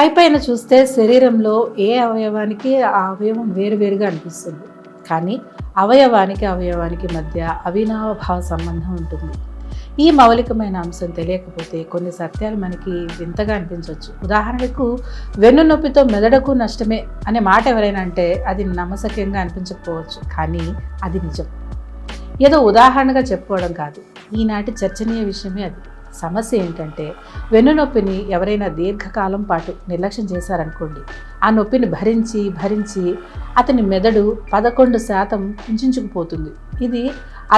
పైపైన చూస్తే శరీరంలో ఏ అవయవానికి ఆ అవయవం వేరువేరుగా అనిపిస్తుంది. కానీ అవయవానికి మధ్య అవినాభావ సంబంధం ఉంటుంది. ఈ మౌలికమైన అంశం తెలియకపోతే కొన్ని సత్యాలు మనకి వింతగా అనిపించవచ్చు. ఉదాహరణకు వెన్నునొప్పితో మెదడుకు నష్టమే అనే మాట ఎవరైనా అంటే అది నమ్మశక్యంగా అనిపించకపోవచ్చు, కానీ అది నిజం. ఏదో ఉదాహరణగా చెప్పుకోవడం కాదు, ఈనాటి చర్చనీయ విషయమే అది. సమస్య ఏంటంటే వెన్నునొప్పిని ఎవరైనా దీర్ఘకాలం పాటు నిర్లక్ష్యం చేశారనుకోండి, ఆ నొప్పిని భరించి అతని మెదడు 11% కుంచుకుపోతుంది. ఇది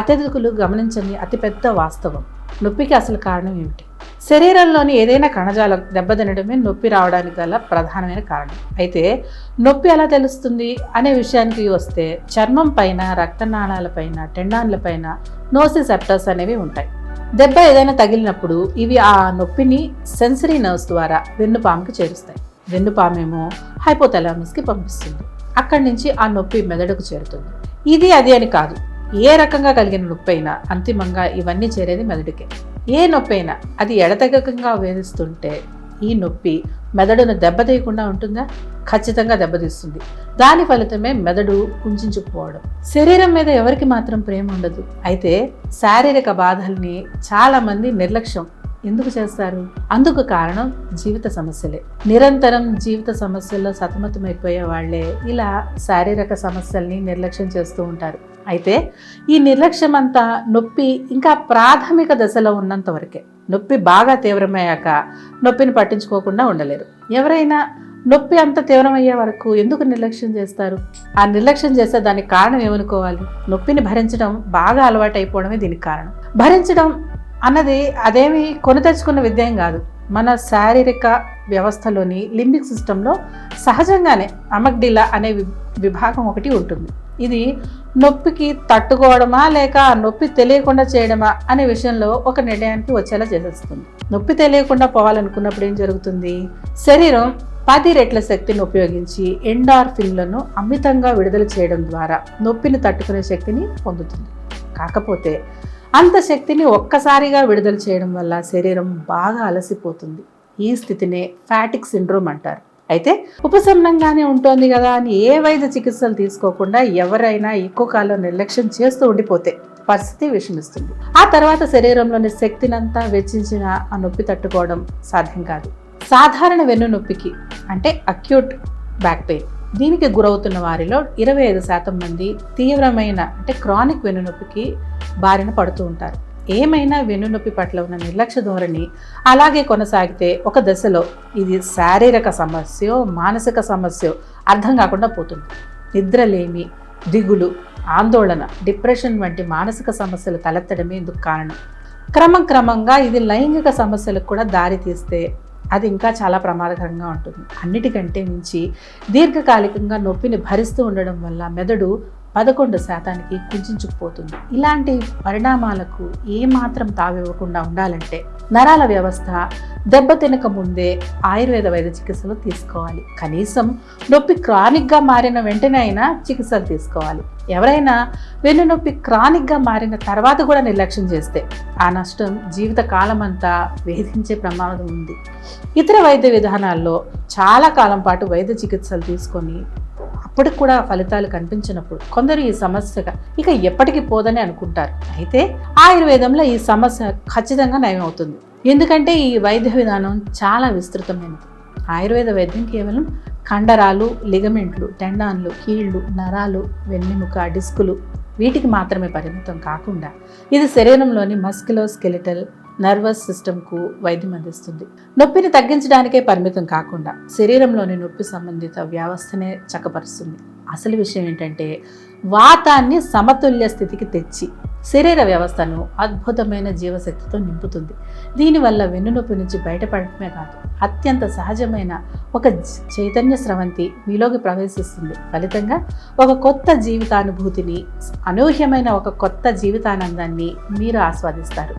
అత్యధికులు గమనించని అతిపెద్ద వాస్తవం. నొప్పికి అసలు కారణం ఏమిటి? శరీరంలోని ఏదైనా కణజాలం దెబ్బతినడమే నొప్పి రావడానికి గల ప్రధానమైన కారణం. అయితే నొప్పి ఎలా తెలుస్తుంది అనే విషయానికి వస్తే చర్మం పైన, రక్తనాళాల పైన, టెండాన్ల పైన నోసిసెప్టర్స్ అనేవి ఉంటాయి. దెబ్బ ఏదైనా తగిలినప్పుడు ఇవి ఆ నొప్పిని సెన్సరీ నర్వ్స్ ద్వారా వెన్నుపాముకి చేరుస్తాయి. వెన్నుపామేమో హైపోథాలమస్కి పంపిస్తుంది. అక్కడి నుంచి ఆ నొప్పి మెదడుకు చేరుతుంది. ఇది అది అని కాదు, ఏ రకంగా కలిగిన నొప్పి అయినా అంతిమంగా ఇవన్నీ చేరేది మెదడుకే. ఏ నొప్పి అయినా అది ఎడతెగకంగా వేధిస్తుంటే ఈ నొప్పి మెదడును దెబ్బతీయకుండా ఉంటుందా? ఖచ్చితంగా దెబ్బతీస్తుంది. దాని ఫలితమే మెదడు కుంచుకుపోవడం. శరీరం మీద ఎవరికి మాత్రం ప్రేమ ఉండదు. అయితే శారీరక బాధల్ని చాలా మంది నిర్లక్ష్యం ఎందుకు చేస్తారు? అందుకు కారణం జీవిత సమస్యలే. నిరంతరం జీవిత సమస్యల్లో సతమతమైపోయే వాళ్లే ఇలా శారీరక సమస్యల్ని నిర్లక్ష్యం చేస్తూ ఉంటారు. అయితే ఈ నిర్లక్ష్యం అంతా నొప్పి ఇంకా ప్రాథమిక దశలో ఉన్నంత వరకే. నొప్పి బాగా తీవ్రమయ్యాక నొప్పిని పట్టించుకోకుండా ఉండలేరు. ఎవరైనా నొప్పి అంత తీవ్రమయ్యే వరకు ఎందుకు నిర్లక్ష్యం చేస్తారు? ఆ నిర్లక్ష్యం చేస్తే దానికి కారణం ఏమనుకోవాలి? నొప్పిని భరించడం బాగా అలవాటు అయిపోవడమే దీనికి కారణం. భరించడం అన్నది అదేమి కొని తెచ్చుకున్న విద్యం కాదు. మన శారీరక వ్యవస్థలోని లింబిక్ సిస్టంలో సహజంగానే అమగ్డిలా అనే విభాగం ఒకటి ఉంటుంది. ఇది నొప్పికి తట్టుకోవడమా లేక ఆ నొప్పి తెలియకుండా చేయడమా అనే విషయంలో ఒక నిర్ణయానికి వచ్చేలా చేసేస్తుంది. నొప్పి తెలియకుండా పోవాలనుకున్నప్పుడు ఏం జరుగుతుంది? శరీరం 10 రెట్ల శక్తిని ఉపయోగించి ఎండార్ఫిన్లను అమితంగా విడుదల చేయడం ద్వారా నొప్పిని తట్టుకునే శక్తిని పొందుతుంది. కాకపోతే అంత శక్తిని ఒక్కసారిగా విడుదల చేయడం వల్ల శరీరం బాగా అలసిపోతుంది. ఈ స్థితినే ఫ్యాటిక్ సిండ్రోమ్ అంటారు. అయితే ఉపశమనంగానే ఉంటుంది కదా అని ఏ వైద్య చికిత్సలు తీసుకోకుండా ఎవరైనా ఎక్కువ కాలం నిర్లక్ష్యం చేస్తూ ఉండిపోతే పరిస్థితి విషమిస్తుంది. ఆ తర్వాత శరీరంలోని శక్తినంతా వెచ్చించిన ఆ నొప్పి తట్టుకోవడం సాధ్యం కాదు. సాధారణ వెన్ను నొప్పికి అంటే అక్యూట్ బ్యాక్ పెయిన్, దీనికి గురవుతున్న వారిలో 25% మంది తీవ్రమైన అంటే క్రానిక్ వెన్నునొప్పికి బారిన పడుతూ ఉంటారు. ఏమైనా వెన్నునొప్పి పట్ల ఉన్న నిర్లక్ష్య ధోరణి అలాగే కొనసాగితే ఒక దశలో ఇది శారీరక సమస్య, మానసిక సమస్య అర్థం కాకుండా పోతుంది. నిద్రలేమి, దిగులు, ఆందోళన, డిప్రెషన్ వంటి మానసిక సమస్యలు తలెత్తడమే ఇందుకు కారణం. క్రమంగా ఇది లైంగిక సమస్యలకు కూడా దారి తీస్తే అది ఇంకా చాలా ప్రమాదకరంగా ఉంటుంది. అన్నిటికంటే మించి దీర్ఘకాలికంగా నొప్పిని భరిస్తూ ఉండడం వల్ల మెదడు 11% కుంచుకుపోతుంది. ఇలాంటి పరిణామాలకు ఏమాత్రం తావివ్వకుండా ఉండాలంటే నరాల వ్యవస్థ దెబ్బతినక ముందే ఆయుర్వేద వైద్య చికిత్సలు తీసుకోవాలి. కనీసం నొప్పి క్రానిక్గా మారిన వెంటనే అయినా చికిత్సలు తీసుకోవాలి. ఎవరైనా వెన్నునొప్పి క్రానిక్గా మారిన తర్వాత కూడా నిర్లక్ష్యం చేస్తే ఆ నష్టం జీవిత కాలం అంతా వేధించే ప్రమాదం ఉంది. ఇతర వైద్య విధానాల్లో చాలా కాలం పాటు వైద్య చికిత్సలు తీసుకొని అప్పటికి కూడా ఫలితాలు కనిపించినప్పుడు కొందరు ఈ సమస్య ఇక ఎప్పటికీ పోదని అనుకుంటారు. అయితే ఆయుర్వేదంలో ఈ సమస్య ఖచ్చితంగా నయం అవుతుంది. ఎందుకంటే ఈ వైద్య విధానం చాలా విస్తృతమైనది. ఆయుర్వేద వైద్యం కేవలం కండరాలు, లిగమెంట్లు, టెండాన్లు, కీళ్లు, నరాలు, వెన్నెముక, డిస్కులు వీటికి మాత్రమే పరిమితం కాకుండా ఇది శరీరంలోని మస్కులోస్కెలిటల్ నర్వస్ సిస్టమ్కు వైద్యం అందిస్తుంది. నొప్పిని తగ్గించడానికే పరిమితం కాకుండా శరీరంలోని నొప్పి సంబంధిత వ్యవస్థనే చక్కపరుస్తుంది. అసలు విషయం ఏంటంటే వాతాన్ని సమతుల్య స్థితికి తెచ్చి శరీర వ్యవస్థను అద్భుతమైన జీవశక్తితో నింపుతుంది. దీనివల్ల వెన్నునొప్పి నుంచి బయటపడటమే కాదు, అత్యంత సహజమైన ఒక చైతన్య స్రవంతి మీలోకి ప్రవేశిస్తుంది. ఫలితంగా ఒక కొత్త జీవితానుభూతిని, అనూహ్యమైన ఒక కొత్త జీవితానందాన్ని మీరు ఆస్వాదిస్తారు.